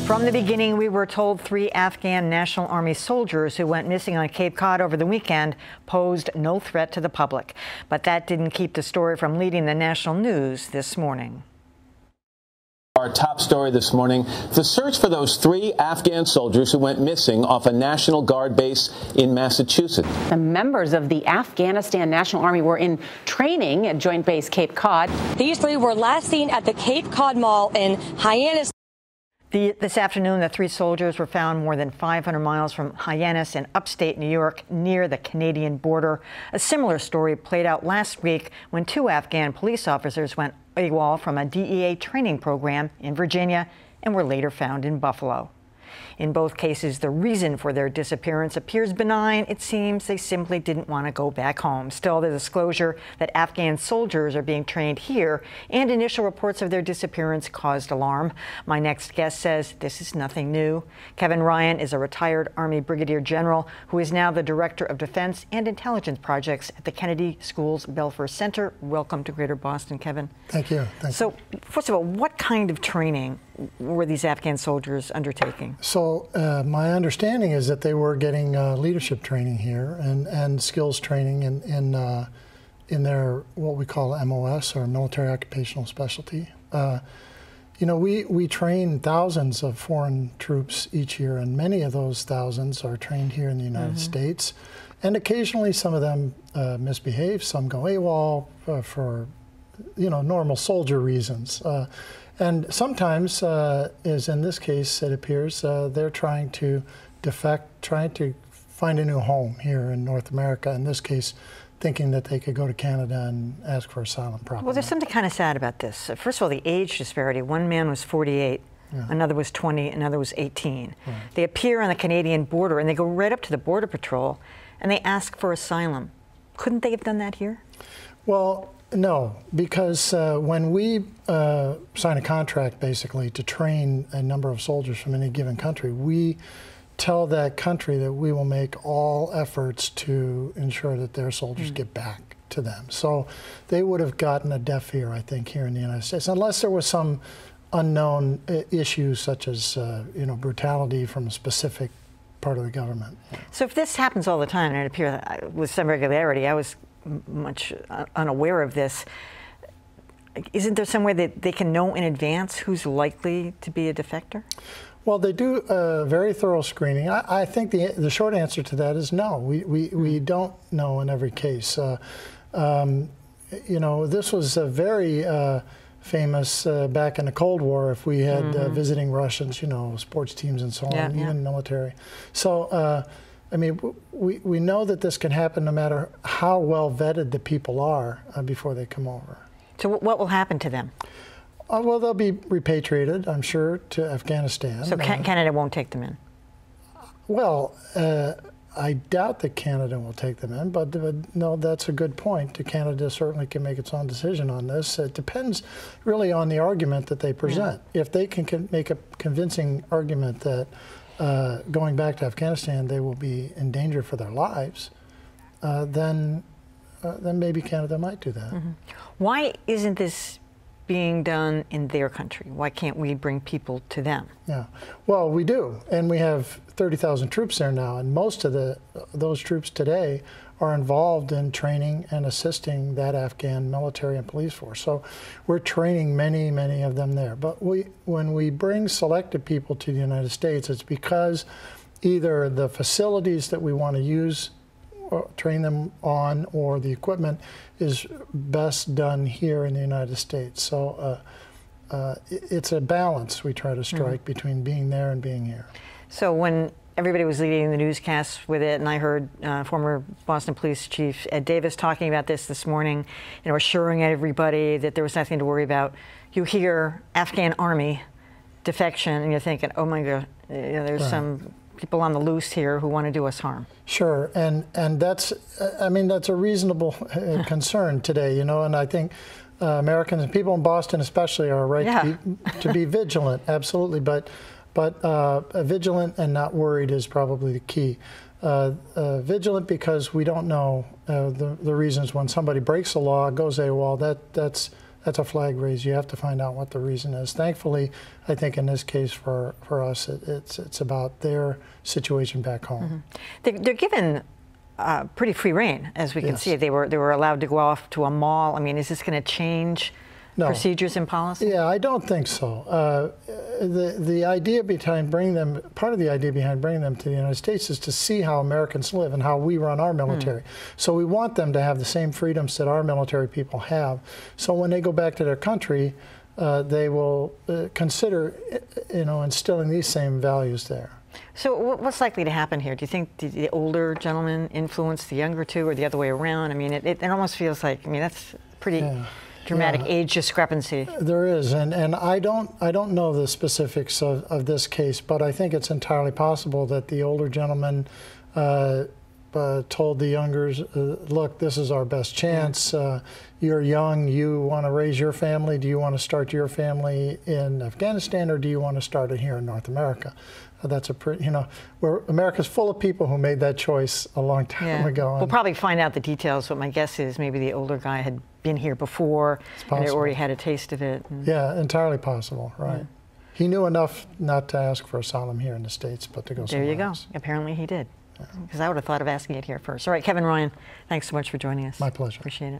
From the beginning, we were told 3 Afghan National Army soldiers who went missing on Cape Cod over the weekend posed no threat to the public. But that didn't keep the story from leading the national news this morning. Our top story this morning, the search for those 3 Afghan soldiers who went missing off a National Guard base in Massachusetts. The members of the Afghanistan National Army were in training at Joint Base Cape Cod. These 3 were last seen at the Cape Cod Mall in Hyannis. This afternoon, the 3 soldiers were found more than 500 miles from Hyannis in upstate New York, near the Canadian border. A similar story played out last week when 2 Afghan police officers went AWOL from a DEA training program in Virginia and were later found in Buffalo. In both cases, the reason for their disappearance appears benign. It seems they simply didn't want to go back home. Still, the disclosure that Afghan soldiers are being trained here and initial reports of their disappearance caused alarm. My next guest says this is nothing new. Kevin Ryan is a retired Army Brigadier General who is now the Director of Defense and Intelligence Projects at the Kennedy School's Belfer Center. Welcome to Greater Boston, Kevin. Thank you. So, first of all, what kind of training were these Afghan soldiers undertaking? So my understanding is that they were getting leadership training here and skills training in their what we call MOS, or military occupational specialty. You know, we train thousands of foreign troops each year, and many of those thousands are trained here in the United States. And occasionally some of them misbehave, some go AWOL for, you know, normal soldier reasons. And sometimes, as in this case, it appears, they're trying to defect, trying to find a new home here in North America, in this case, thinking that they could go to Canada and ask for asylum properly. Well, there's something kind of sad about this. First of all, the age disparity. One man was 48, another was 20, another was 18. Right. They appear on the Canadian border, and they go right up to the Border Patrol, and they ask for asylum. Couldn't they have done that here? Well, no, because when we sign a contract, basically, to train a number of soldiers from any given country, we tell that country that we will make all efforts to ensure that their soldiers get back to them. So they would have gotten a deaf ear, I think, here in the United States, unless there was some unknown issue such as you know, brutality from a specific part of the government. So if this happens all the time, and it appears with some regularity, I was much unaware of this. Isn't there some way that they can know in advance who's likely to be a defector? Well, they do very thorough screening. I think the short answer to that is no. We don't know in every case. You know, this was a very famous back in the Cold War. If we had visiting Russians, you know, sports teams and so on, even military. So. I mean, we know that this can happen no matter how well vetted the people are before they come over. So what will happen to them? Well, they'll be repatriated, I'm sure, to Afghanistan. So Canada won't take them in? Well, I doubt that Canada will take them in, but no, that's a good point. Canada certainly can make its own decision on this. It depends really on the argument that they present. If they can make a convincing argument that going back to Afghanistan, they will be in danger for their lives, then maybe Canada might do that. Why isn't this being done in their country? Why can't we bring people to them? Yeah, well, we do, and we have 30,000 troops there now, and most of those troops today are involved in training and assisting that Afghan military and police force. So we're training many, many of them there. But when we bring selected people to the United States, it's because either the facilities that we want to use, or train them on, or the equipment is best done here in the United States. So it's a balance we try to strike between being there and being here. So when everybody was leading the newscasts with it, and I heard former Boston Police Chief Ed Davis talking about this morning, you know, assuring everybody that there was nothing to worry about. You hear Afghan Army defection, and you're thinking, oh my God, you know, there's some people on the loose here who want to do us harm. Sure, and that's, I mean, that's a reasonable concern today, you know, and I think Americans and people in Boston especially are right to be vigilant, absolutely, but vigilant and not worried is probably the key. Vigilant because we don't know the reasons when somebody breaks the law, goes AWOL, that's that's a flag raised. You have to find out what the reason is. Thankfully, I think in this case for us, it's about their situation back home. They're given pretty free reign, as we can see. They were allowed to go off to a mall. I mean, is this going to change procedures and policy? Yeah, I don't think so. The idea behind bringing them, part of the idea behind bringing them to the United States is to see how Americans live and how we run our military. So we want them to have the same freedoms that our military people have. So when they go back to their country, they will consider, instilling these same values there. So what's likely to happen here? Do you think the older gentleman influenced the younger two, or the other way around? I mean, it almost feels like, I mean, that's pretty dramatic age discrepancy. There is, and I don't know the specifics of this case, but I think it's entirely possible that the older gentleman told the youngers, look, this is our best chance. You're young, you want to raise your family. Do you want to start your family in Afghanistan, or do you want to start it here in North America? That's a pretty, America's full of people who made that choice a long time ago. We'll probably find out the details, but my guess is maybe the older guy had been here before and they already had a taste of it. Yeah, entirely possible, right. He knew enough not to ask for asylum here in the States, but to go somewhere else. Apparently he did, because I would have thought of asking it here first. All right, Kevin Ryan, thanks so much for joining us. My pleasure. Appreciate it.